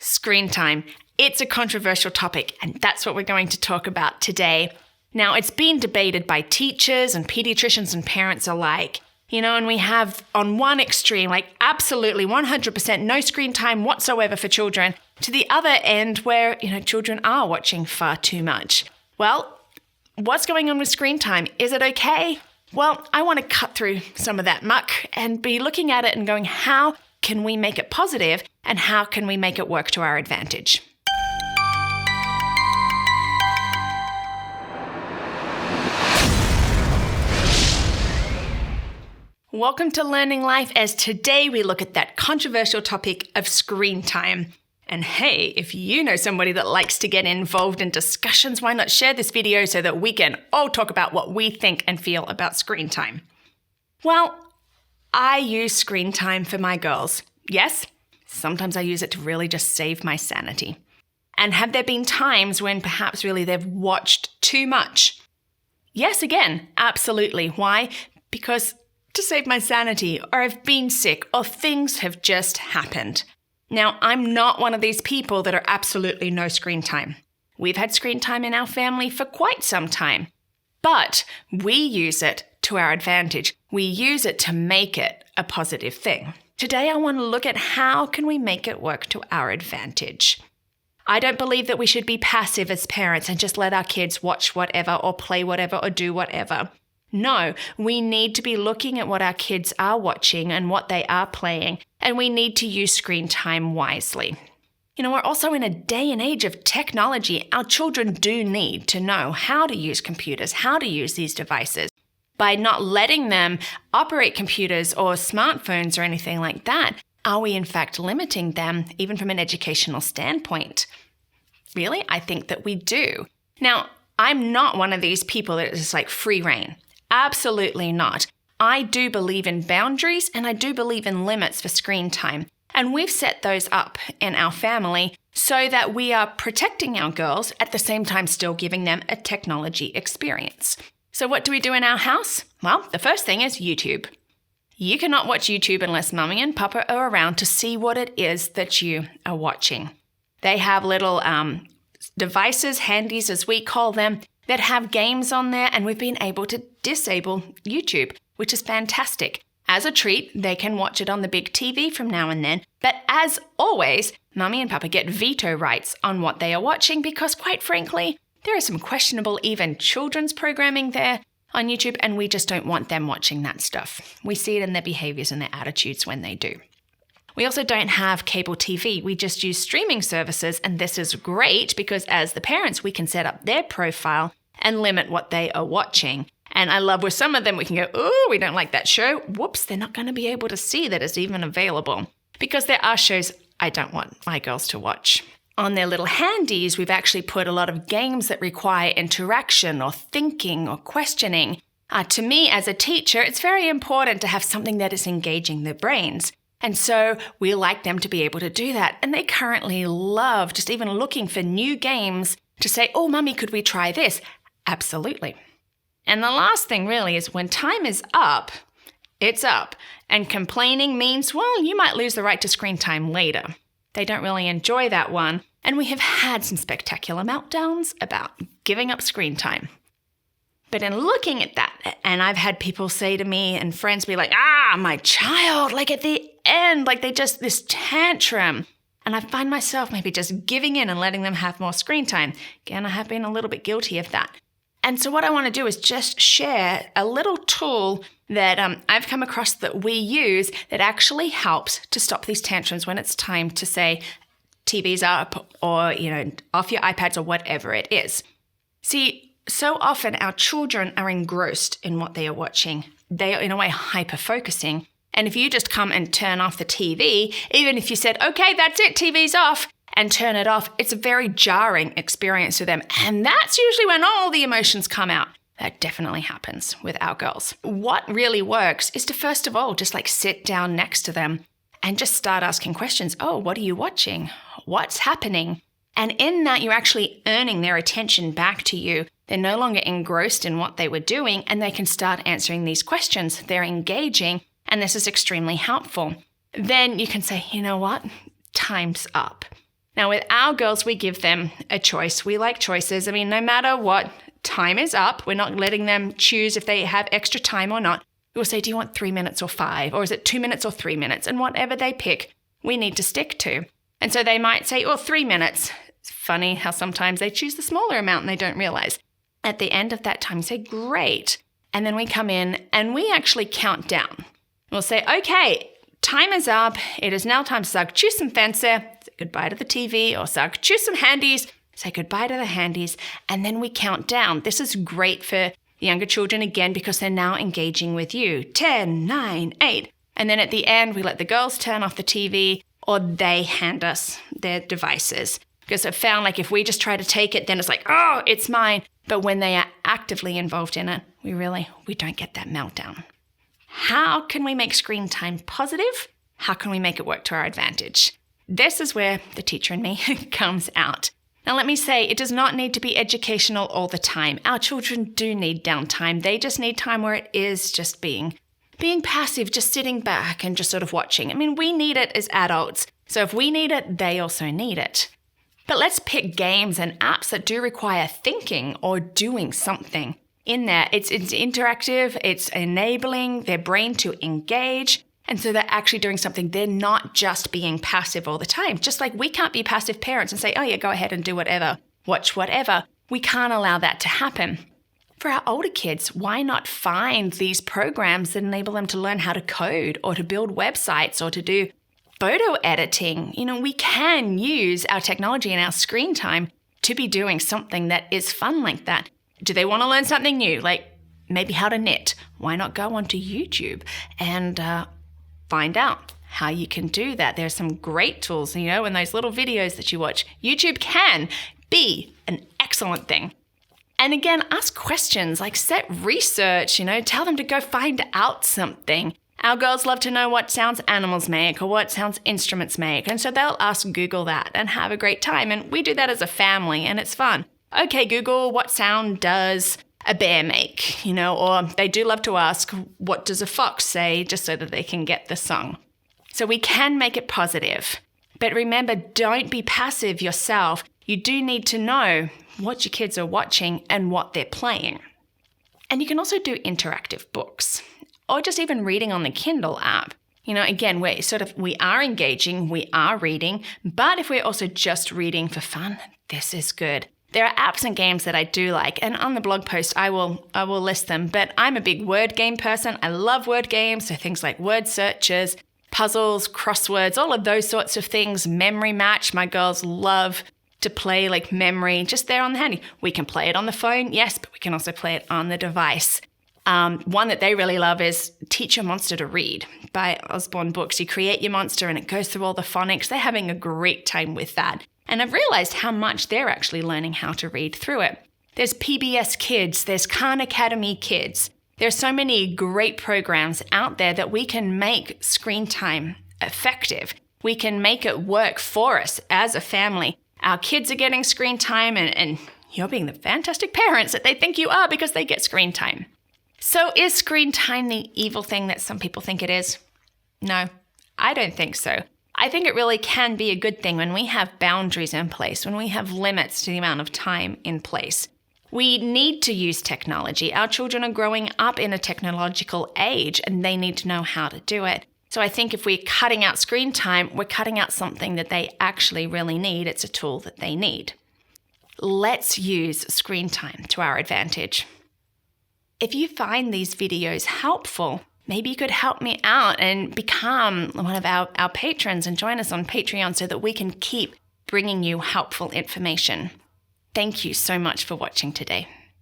Screen time. It's a controversial topic, and that's what we're going to talk about today. Now, it's been debated by teachers and pediatricians and parents alike. And we have on one extreme, like absolutely 100% no screen time whatsoever for children, to the other end where, children are watching far too much. Well, what's going on with screen time? Is it okay? Well, I want to cut through some of that muck and be looking at it and going, how can we make it positive and how can we make it work to our advantage? Welcome to Learning Life, as today we look at that controversial topic of screen time. And hey, if you know somebody that likes to get involved in discussions, why not share this video so that we can all talk about what we think and feel about screen time? Well, I use screen time for my girls. Yes, sometimes I use it to really just save my sanity. And have there been times when perhaps really they've watched too much? Yes, again, absolutely. Why? Because to save my sanity, or I've been sick, or things have just happened. Now, I'm not one of these people that are absolutely no screen time. We've had screen time in our family for quite some time, but we use it to our advantage. We use it to make it a positive thing. Today, I want to look at how can we make it work to our advantage. I don't believe that we should be passive as parents and just let our kids watch whatever or play whatever or do whatever. No, we need to be looking at what our kids are watching and what they are playing, and we need to use screen time wisely. We're also in a day and age of technology. Our children do need to know how to use computers, how to use these devices. By not letting them operate computers or smartphones or anything like that, are we in fact limiting them, even from an educational standpoint? Really? I think that we do. Now, I'm not one of these people that is like free reign. Absolutely not. I do believe in boundaries and I do believe in limits for screen time. And we've set those up in our family so that we are protecting our girls at the same time still giving them a technology experience. So what do we do in our house? Well, the first thing is YouTube. You cannot watch YouTube unless Mummy and Papa are around to see what it is that you are watching. They have little devices, handies as we call them, that have games on there, and we've been able to disable YouTube, which is fantastic. As a treat, they can watch it on the big TV from now and then, but as always, Mummy and Papa get veto rights on what they are watching because, quite frankly, there is some questionable even children's programming there on YouTube, and we just don't want them watching that stuff. We see it in their behaviors and their attitudes when they do. We also don't have cable TV. We just use streaming services, and this is great because as the parents, we can set up their profile and limit what they are watching. And I love with some of them, we can go, oh, we don't like that show. Whoops, they're not going to be able to see that it's even available because there are shows I don't want my girls to watch. On their little handies, we've actually put a lot of games that require interaction or thinking or questioning. To me, as a teacher, it's very important to have something that is engaging their brains. And so we like them to be able to do that. And they currently love just even looking for new games to say, oh, Mummy, could we try this? Absolutely. And the last thing really is when time is up, it's up. And complaining means, well, you might lose the right to screen time later. They don't really enjoy that one. And we have had some spectacular meltdowns about giving up screen time. But in looking at that, and I've had people say to me and friends be like, my child, like at the end, like they just, this tantrum. And I find myself maybe just giving in and letting them have more screen time. Again, I have been a little bit guilty of that. And so what I want to do is just share a little tool that I've come across that we use that actually helps to stop these tantrums when it's time to say TV's up or, off your iPads or whatever it is. See, so often our children are engrossed in what they are watching. They are in a way hyper-focusing. And if you just come and turn off the TV, even if you said, okay, that's it, TV's off, and turn it off, it's a very jarring experience for them. And that's usually when all the emotions come out. That definitely happens with our girls. What really works is to first of all, just like sit down next to them and just start asking questions. Oh, what are you watching? What's happening? And in that, you're actually earning their attention back to you. They're no longer engrossed in what they were doing, and they can start answering these questions. They're engaging, and this is extremely helpful. Then you can say, you know what? Time's up. Now, with our girls, we give them a choice. We like choices. I mean, no matter what, time is up. We're not letting them choose if they have extra time or not. We'll say, do you want 3 minutes or 5? Or is it 2 minutes or 3 minutes? And whatever they pick, we need to stick to. And so they might say, 3 minutes. It's funny how sometimes they choose the smaller amount and they don't realize. At the end of that time, you say, great. And then we come in and we actually count down. We'll say, okay, time is up. It is now time to sag choose some fence, say goodbye to the TV, or sag choose some handies, say goodbye to the handies. And then we count down. This is great for younger children, again, because they're now engaging with you. 10, 9, 8. And then at the end, we let the girls turn off the TV or they hand us their devices. Because I've found like if we just try to take it, then it's like, oh, it's mine. But when they are actively involved in it, we don't get that meltdown. How can we make screen time positive? How can we make it work to our advantage? This is where the teacher in me comes out. Now, let me say, it does not need to be educational all the time. Our children do need downtime. They just need time where it is just being passive, just sitting back and just sort of watching. I mean, we need it as adults. So if we need it, they also need it. But let's pick games and apps that do require thinking or doing something in there. It's interactive. It's enabling their brain to engage. And so they're actually doing something. They're not just being passive all the time. Just like we can't be passive parents and say, oh yeah, go ahead and do whatever, watch whatever. We can't allow that to happen. For our older kids, why not find these programs that enable them to learn how to code or to build websites or to do photo editing? We can use our technology and our screen time to be doing something that is fun like that. Do they want to learn something new? Like maybe how to knit? Why not go onto YouTube and find out how you can do that? There's some great tools, in those little videos that you watch. YouTube can be an excellent thing. And again, ask questions, like set research, tell them to go find out something. Our girls love to know what sounds animals make or what sounds instruments make. And so they'll ask Google that and have a great time. And we do that as a family and it's fun. Okay, Google, what sound does a bear make? Or they do love to ask, what does a fox say? Just so that they can get the song. So we can make it positive. But remember, don't be passive yourself. You do need to know what your kids are watching and what they're playing. And you can also do interactive books or just even reading on the Kindle app. Again, we are engaging, we are reading, but if we're also just reading for fun, this is good. There are apps and games that I do like, and on the blog post, I will list them, but I'm a big word game person. I love word games, so things like word searches, puzzles, crosswords, all of those sorts of things. Memory match, my girls love to play like memory, just there on the handy. We can play it on the phone, yes, but we can also play it on the device. One that they really love is Teach Your Monster to Read by Osborne Books. You create your monster and it goes through all the phonics. They're having a great time with that. And I've realized how much they're actually learning how to read through it. There's PBS Kids, there's Khan Academy Kids. There's so many great programs out there that we can make screen time effective. We can make it work for us as a family. Our kids are getting screen time and you're being the fantastic parents that they think you are because they get screen time. So is screen time the evil thing that some people think it is? No, I don't think so. I think it really can be a good thing when we have boundaries in place, when we have limits to the amount of time in place. We need to use technology. Our children are growing up in a technological age and they need to know how to do it. So I think if we're cutting out screen time, we're cutting out something that they actually really need. It's a tool that they need. Let's use screen time to our advantage. If you find these videos helpful, maybe you could help me out and become one of our patrons and join us on Patreon so that we can keep bringing you helpful information. Thank you so much for watching today.